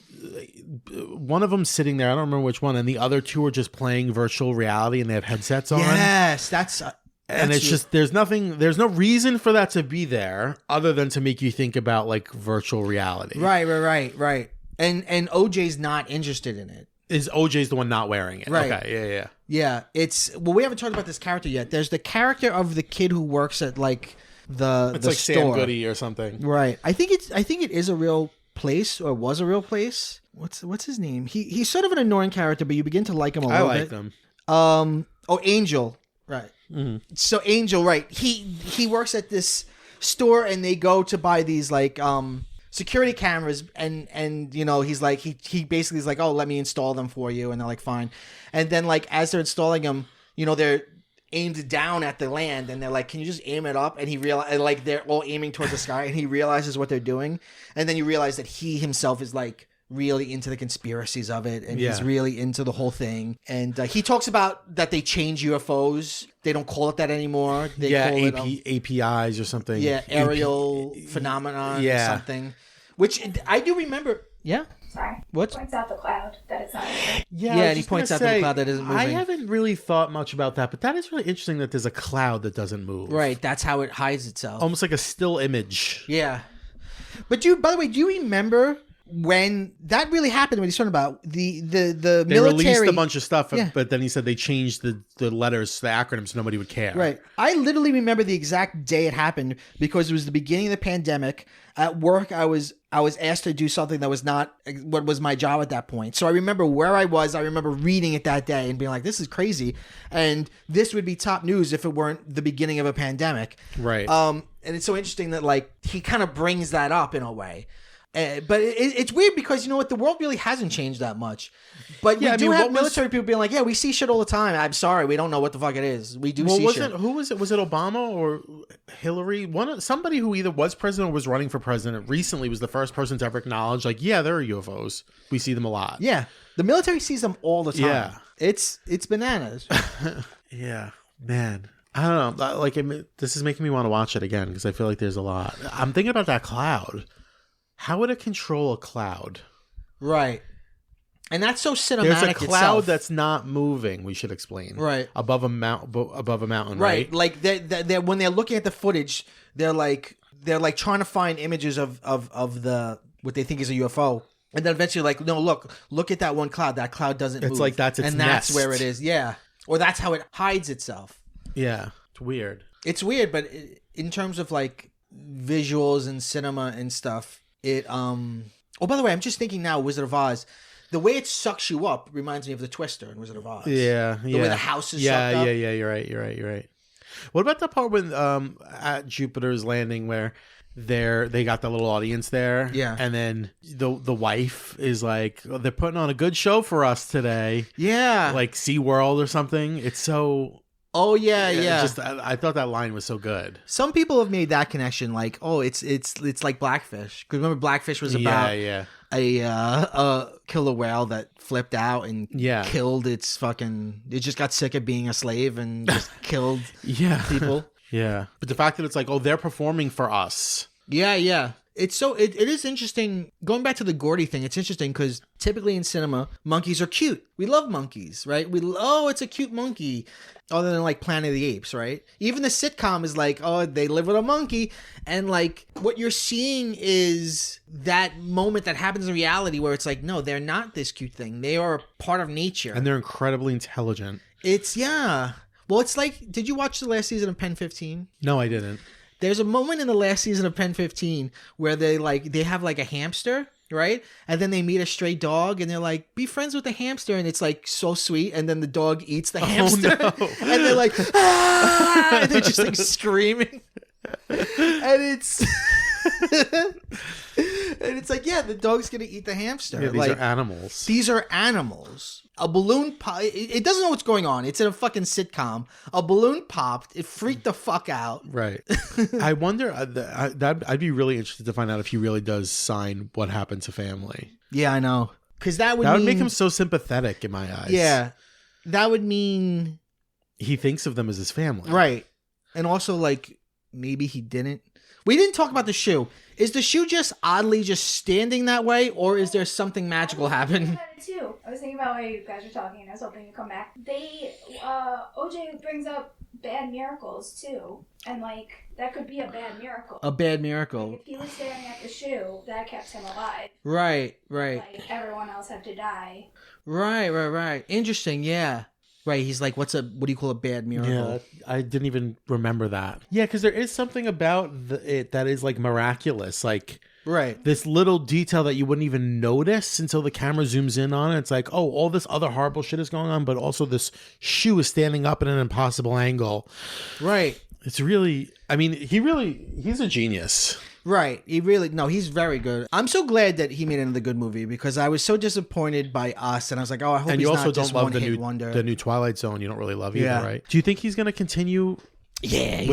one of them sitting there. I don't remember which one, and the other two are just playing virtual reality, and they have headsets on. Yes, that's and it's just there's no reason for that to be there other than to make you think about like virtual reality. Right. And OJ's not interested in it. Is OJ's the one not wearing it? Right. Okay, Yeah, we haven't talked about this character yet. There's the character of the kid who works at like it's like store. Sam Goody or something. Right. I think it is a real place or was a real place. What's his name? He's sort of an annoying character, but you begin to like him a little bit. I like him. Angel. Right. Mm-hmm. So Angel, right. He works at this store and they go to buy these like security cameras and you know he's like he basically is like, oh, let me install them for you, and they're like fine, and then like as they're installing them, you know, they're aimed down at the land and they're like, can you just aim it up? And he realizes like they're all aiming towards the sky and he realizes what they're doing, and then you realize that he himself is like really into the conspiracies of it and he's really into the whole thing, and he talks about that they change UFOs. They don't call it that anymore. They call it APIs or something. Yeah, aerial phenomenon or something. Which I do remember. Yeah. Sorry. What? Points out the cloud that it's not moving. Yeah, and he points out the cloud that isn't moving. I haven't really thought much about that, but that is really interesting that there's a cloud that doesn't move. Right, that's how it hides itself. Almost like a still image. Yeah. But by the way, do you remember when that really happened? When he's talking about the they military released a bunch of stuff, but then he said they changed the letters, the acronyms, so nobody would care. Right. I literally remember the exact day it happened because it was the beginning of the pandemic. At work, I was asked to do something that was not what was my job at that point. So I remember where I was. I remember reading it that day and being like, this is crazy. And this would be top news if it weren't the beginning of a pandemic. Right. And it's so interesting that like he kind of brings that up in a way. But it's weird because, you know what, the world really hasn't changed that much. But we do have military people being like, yeah, we see shit all the time. I'm sorry, we don't know what the fuck it is. We do see shit. Who was it? Was it Obama or Hillary? Somebody who either was president or was running for president recently was the first person to ever acknowledge, like, yeah, there are UFOs. We see them a lot. Yeah. The military sees them all the time. Yeah. It's bananas. Yeah. Man. I don't know. Like, this is making me want to watch it again because I feel like there's a lot. I'm thinking about that cloud. How would it control a cloud? Right. And that's so cinematic. There's a cloud itself. that's not moving, we should explain. Right. Above a mountain, right? Like they're when they're looking at the footage, they're like trying to find images of the what they think is a UFO. And then eventually like, no, look at that one cloud. That cloud doesn't move. It's like that's its and nest. That's where it is. Yeah. Or that's how it hides itself. Yeah. It's weird. It's weird, but in terms of like visuals and cinema and stuff, oh, by the way, I'm just thinking now, Wizard of Oz, the way it sucks you up reminds me of the Twister in Wizard of Oz. Yeah, the way the house is sucked up. Yeah. You're right. What about the part when at Jupiter's Landing where they got the little audience there? Yeah, and then the wife is like, oh, they're putting on a good show for us today. Yeah, like SeaWorld or something. It's so. Oh yeah. Just I thought that line was so good. Some people have made that connection, like, oh, it's like Blackfish. Because remember, Blackfish was about a killer whale that flipped out and killed its fucking. It just got sick of being a slave and just killed people. Yeah, but the fact that it's like, oh, they're performing for us. Yeah. It is interesting. Going back to the Gordy thing, it's interesting because typically in cinema, monkeys are cute. We love monkeys, right? It's a cute monkey. Other than like Planet of the Apes, right? Even the sitcom is like, oh, they live with a monkey. And like what you're seeing is that moment that happens in reality where it's like, no, they're not this cute thing. They are part of nature. And they're incredibly intelligent. Well, it's like, did you watch the last season of Pen 15? No, I didn't. There's a moment in the last season of Pen 15 where they have like a hamster, right? And then they meet a stray dog and they're like, be friends with the hamster. And it's like so sweet. And then the dog eats the hamster. No. And they're like, ah! And they're just like screaming. And it's... And it's like, yeah, the dog's going to eat the hamster. Yeah, these are animals. These are animals. A balloon it doesn't know what's going on. It's in a fucking sitcom. A balloon popped. It freaked the fuck out. Right. I wonder, I'd be really interested to find out if he really does sign What Happened to Family. Yeah, I know. Because that would make him so sympathetic in my eyes. Yeah. That would mean... he thinks of them as his family. Right. And also, like, maybe he didn't. We didn't talk about the shoe. Is the shoe just oddly just standing that way, or is there something magical happening? I was thinking about why you guys were talking, and I was hoping you'd come back. OJ brings up bad miracles, too. And, like, that could be a bad miracle. A bad miracle. Like, if he was staring at the shoe, that kept him alive. Right. Like, everyone else had to die. Right. Interesting, yeah. Right, he's like, what do you call a bad miracle? Yeah, I didn't even remember that. Yeah, because there is something about it that is like miraculous. Like, right, this little detail that you wouldn't even notice until the camera zooms in on it. It's like, oh, all this other horrible shit is going on, but also this shoe is standing up at an impossible angle. Right. It's really, I mean, he's a genius. Right. He's very good. I'm so glad that he made another good movie because I was so disappointed by Us, and I was like, oh, I hope and he's you also not don't just love one-hit wonder. the new Twilight Zone. You don't really love either, Yeah. right? Do you think he's going to continue? Yeah,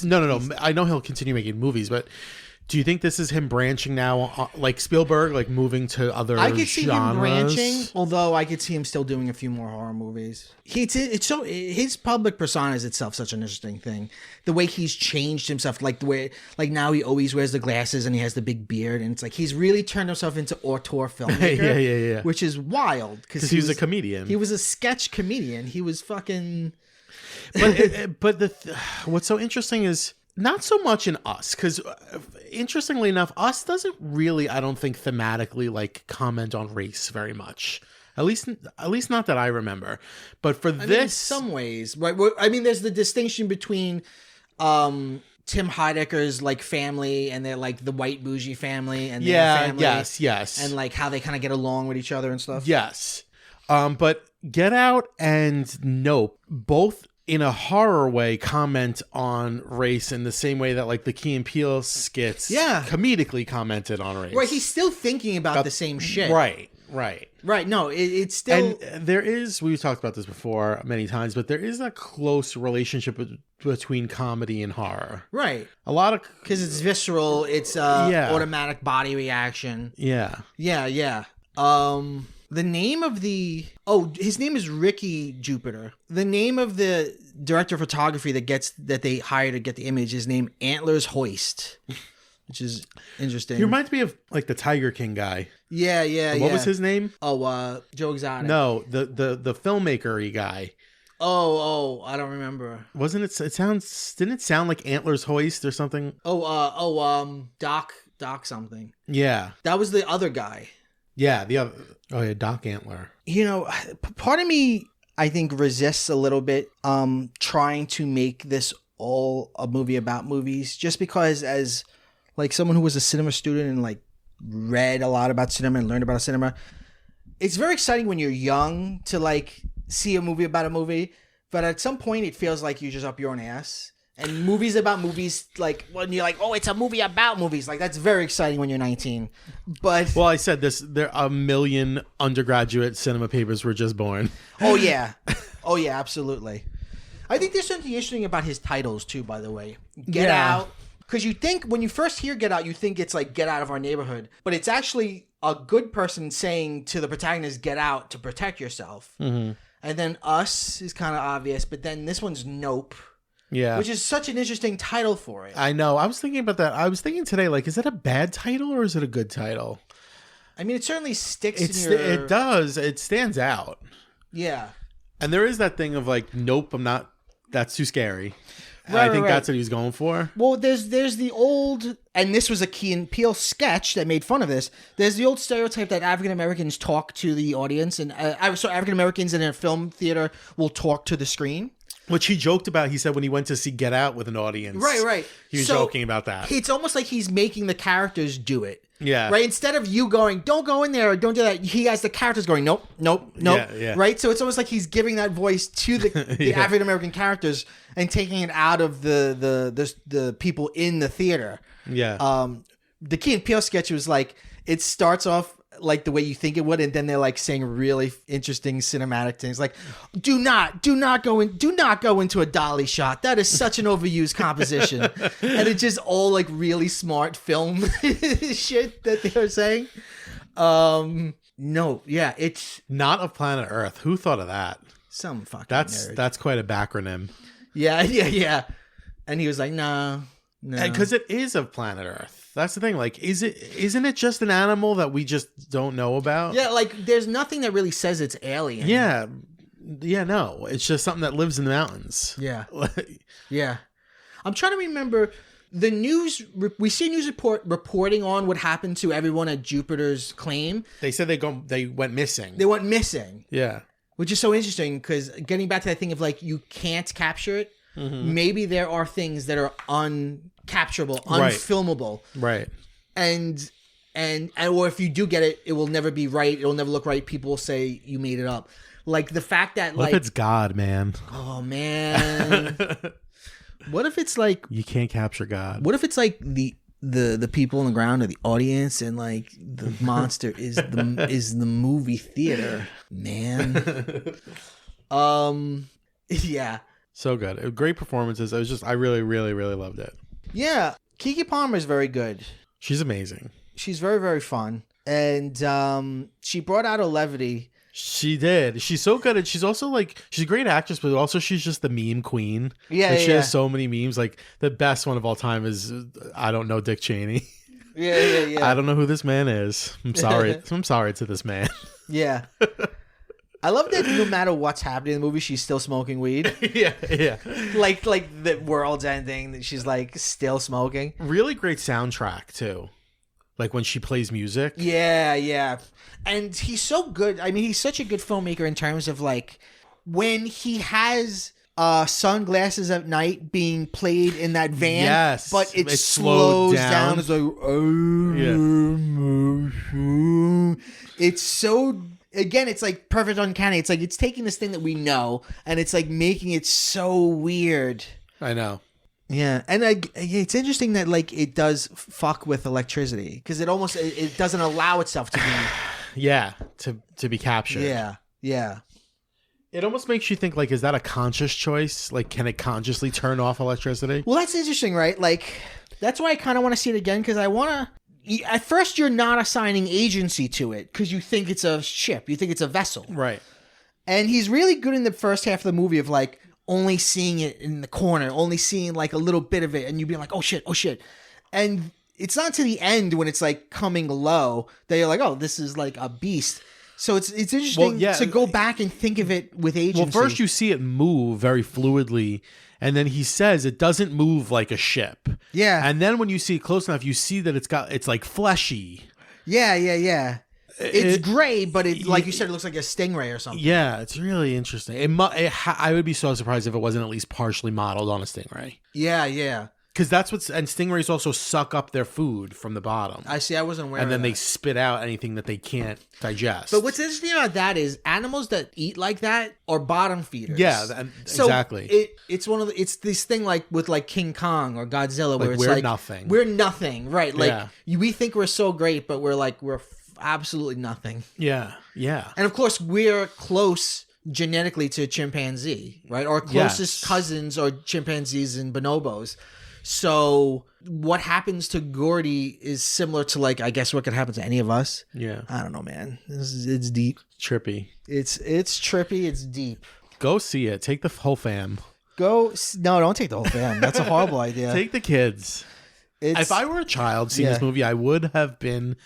No. I know he'll continue making movies, but do you think this is him branching now, like Spielberg, like moving to other genres? I could see him branching, although I could see him still doing a few more horror movies. His public persona is itself such an interesting thing. The way he's changed himself, like the way, like now he always wears the glasses and he has the big beard, and it's like he's really turned himself into auteur filmmaker. yeah. Which is wild because he was a comedian. He was a sketch comedian. He was fucking. But what's so interesting is. Not so much in Us, because interestingly enough, Us doesn't really, I don't think, thematically like comment on race very much. At least not that I remember. But for this, in some ways, right? I mean, there's the distinction between Tim Heidecker's like family and their like the white bougie family and their family, yes, and like how they kind of get along with each other and stuff. Yes, but Get Out and Nope both, in a horror way, comment on race in the same way that like the Key and Peele skits comedically commented on race. Right, he's still thinking about the same shit. Right. No, it's still... And there is, we've talked about this before many times, but there is a close relationship between comedy and horror. Right. A lot of... Because it's visceral, it's automatic body reaction. Yeah. The name of his name is Ricky Jupiter. The name of the director of photography that they hire to get the image is named Antlers Hoist, which is interesting. He reminds me of like the Tiger King guy. Yeah. What was his name? Joe Exotic. No, the filmmaker-y guy. Oh, I don't remember. Wasn't it? Didn't it sound like Antlers Hoist or something? Doc something. Yeah, that was the other guy. Yeah, the other. Oh yeah, Doc Antler. You know, part of me, I think, resists a little bit trying to make this all a movie about movies, just because as like someone who was a cinema student and like read a lot about cinema and learned about cinema, it's very exciting when you're young to like see a movie about a movie, but at some point it feels like you just up your own ass. And movies about movies, like when you're like, oh, it's a movie about movies, like that's very exciting when you're 19. But well, I said this: there are 1 million undergraduate cinema papers were just born. Oh yeah, absolutely. I think there's something interesting about his titles too. By the way, Get Out, because you think when you first hear Get Out, you think it's like Get Out of Our Neighborhood, but it's actually a good person saying to the protagonist, "Get out to protect yourself." Mm-hmm. And then Us is kind of obvious, but then this one's Nope. Yeah. Which is such an interesting title for it. I know. I was thinking about that. I was thinking today, like, is it a bad title or is it a good title? I mean, it certainly sticks It does. It stands out. Yeah. And there is that thing of like, nope, I'm not. That's too scary. And I think that's what he was going for. Well, there's the old, and this was a Key and Peele sketch that made fun of this. There's the old stereotype that African Americans talk to the audience, and so African Americans in a film theater will talk to the screen. Which he joked about. He said when he went to see Get Out with an audience. Right. He was joking about that. It's almost like he's making the characters do it. Yeah. Right? Instead of you going, don't go in there or don't do that, he has the characters going, nope. Yeah. Right? So it's almost like he's giving that voice to the African American characters and taking it out of the people in the theater. Yeah. The Key and Peele sketch was like, it starts off like the way you think it would, and then they're like saying really interesting cinematic things like, do not go into a dolly shot. That is such an overused composition. And it's just all like really smart film shit that they were saying. No, yeah, it's Not of Planet Earth. Who thought of that? some fucking nerd. That's quite a backronym. Yeah. And he was like, no. Because it is of Planet Earth. That's the thing. Like, isn't it just an animal that we just don't know about? Yeah, like there's nothing that really says it's alien. Yeah. No. It's just something that lives in the mountains. Yeah. Yeah. I'm trying to remember the news. We see news reporting on what happened to everyone at Jupiter's claim. They said they went missing. They went missing. Yeah. Which is so interesting because getting back to that thing of like you can't capture it. Mm-hmm. Maybe there are things that are uncapturable, unfilmable. Right. And or if you do get it, it will never be right. It will never look right. People will say you made it up. Like the fact that what if it's God, man? Oh man. What if it's like you can't capture God? What if it's like the people on the ground or the audience and like the monster is the movie theater, man. Yeah. So good. Great performances. I really, really, really loved it. Yeah. Keke Palmer is very good. She's amazing. She's very, very fun. And she brought out a levity. She did. She's so good. And she's also like, she's a great actress, but also she's just the meme queen. Yeah. Like, she has so many memes. Like the best one of all time is, I don't know Dick Cheney. Yeah. I don't know who this man is. I'm sorry. I'm sorry to this man. Yeah. I love that no matter what's happening in the movie, she's still smoking weed. Yeah. Like the world's ending, that she's like still smoking. Really great soundtrack too. Like when she plays music. Yeah. And he's so good. I mean, he's such a good filmmaker in terms of like when he has sunglasses at night being played in that van. Yes. But it slows down. It's like, it's so... Again, it's like perfect uncanny. It's like it's taking this thing that we know and it's like making it so weird. I know. Yeah, and it's interesting that like it does fuck with electricity because it doesn't allow itself to be. Yeah, to be captured. Yeah. It almost makes you think like, is that a conscious choice? Like, can it consciously turn off electricity? Well, that's interesting, right? Like, that's why I kind of want to see it again because I want to. At first, you're not assigning agency to it because you think it's a ship. You think it's a vessel. Right. And he's really good in the first half of the movie of like only seeing it in the corner, only seeing like a little bit of it. And you being like, oh shit. And it's not to the end when it's like coming low that you're like, oh, this is like a beast. So it's interesting to go back and think of it with agency. Well, first you see it move very fluidly. And then he says it doesn't move like a ship. Yeah. And then when you see it close enough, you see that it's like fleshy. Yeah. It's gray, but it, like you said, it looks like a stingray or something. Yeah, it's really interesting. I would be so surprised if it wasn't at least partially modeled on a stingray. Yeah. Because and stingrays also suck up their food from the bottom. I see. I wasn't aware. And then of that. they spit out anything that they can't digest. But what's interesting about that is animals that eat like that are bottom feeders. Yeah, so exactly. It's this thing like with like King Kong or Godzilla where like it's we're like nothing. We're nothing, right? Like Yeah. we think we're so great, but we're absolutely nothing. Yeah. And of course, we're close genetically to chimpanzee, right? Our closest cousins are chimpanzees and bonobos. So what happens to Gordy is similar to like, I guess what could happen to any of us. Yeah. I don't know, man. It's deep. Trippy. It's trippy. It's deep. Go see it. Take the whole fam. No, don't take the whole fam. That's a horrible idea. Take the kids. If I were a child seeing this movie, I would have been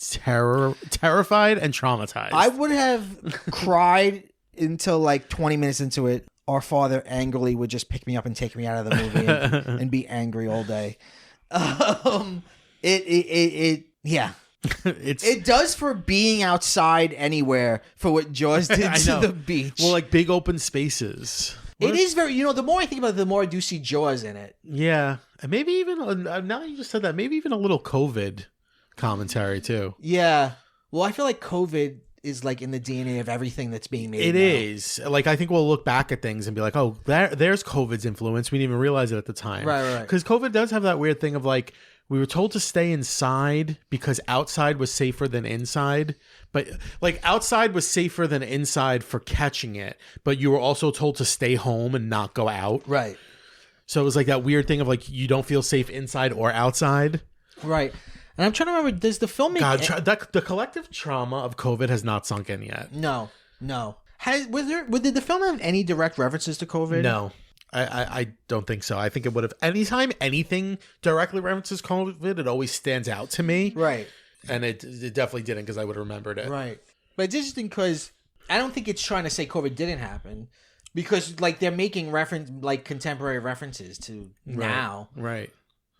terrified and traumatized. I would have cried until like 20 minutes into it. Our father angrily would just pick me up and take me out of the movie and be angry all day. It does for being outside anywhere for what Jaws did to the beach. Well, like big open spaces. It is very, the more I think about it, the more I do see Jaws in it. Yeah. And maybe even, now you just said that, maybe even a little COVID commentary too. Yeah. Well, I feel like COVID is like in the DNA of everything that's being made. It is. Like, I think we'll look back at things and be like, oh, there's COVID's influence. We didn't even realize it at the time. Right. Because COVID does have that weird thing of like, we were told to stay inside because outside was safer than inside. But like outside was safer than inside for catching it. But you were also told to stay home and not go out. Right. So it was like that weird thing of like, you don't feel safe inside or outside. Right. And I'm trying to remember, does the film make... the collective trauma of COVID has not sunk in yet. No. Did the film have any direct references to COVID? No. I don't think so. I think it would have. Anytime anything directly references COVID, it always stands out to me. Right. And it definitely didn't, because I would have remembered it. Right. But it's interesting because I don't think it's trying to say COVID didn't happen, because like they're making contemporary references to now. Right.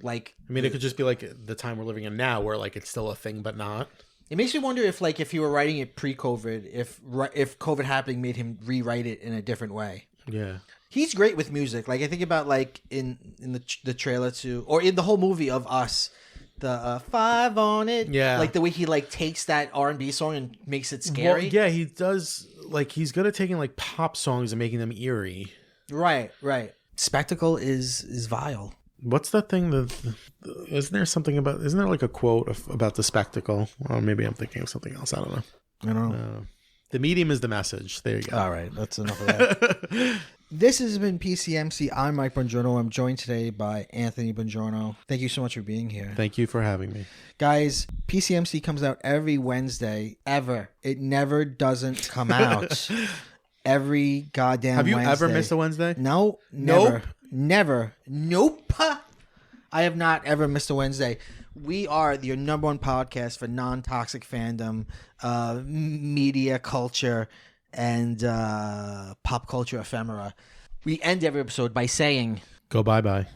Like, I mean, it could just be like the time we're living in now, where like it's still a thing but not. It makes me wonder if you were writing it pre-COVID, if COVID happening made him rewrite it in a different way. Yeah. He's great with music. Like, I think about like in the trailer to, or in the whole movie of Us, the 5 on it. Yeah. Like the way he like takes that R&B song and makes it scary. Well, yeah, he does. Like, he's good at taking like pop songs and making them eerie. Right. Spectacle is vile. What's that thing isn't there like a quote about the spectacle? Or maybe I'm thinking of something else. I don't know. The medium is the message. There you go. All right. That's enough of that. This has been PCMC. I'm Mike Bongiorno. I'm joined today by Anthony Bongiorno. Thank you so much for being here. Thank you for having me. Guys, PCMC comes out every Wednesday, ever. It never doesn't come out. Every goddamn Wednesday. Have you ever missed a Wednesday? No. Nope. Never. Nope. I have not ever missed a Wednesday. We are your number one podcast for non-toxic fandom, media culture, and pop culture ephemera. We end every episode by saying, go bye-bye.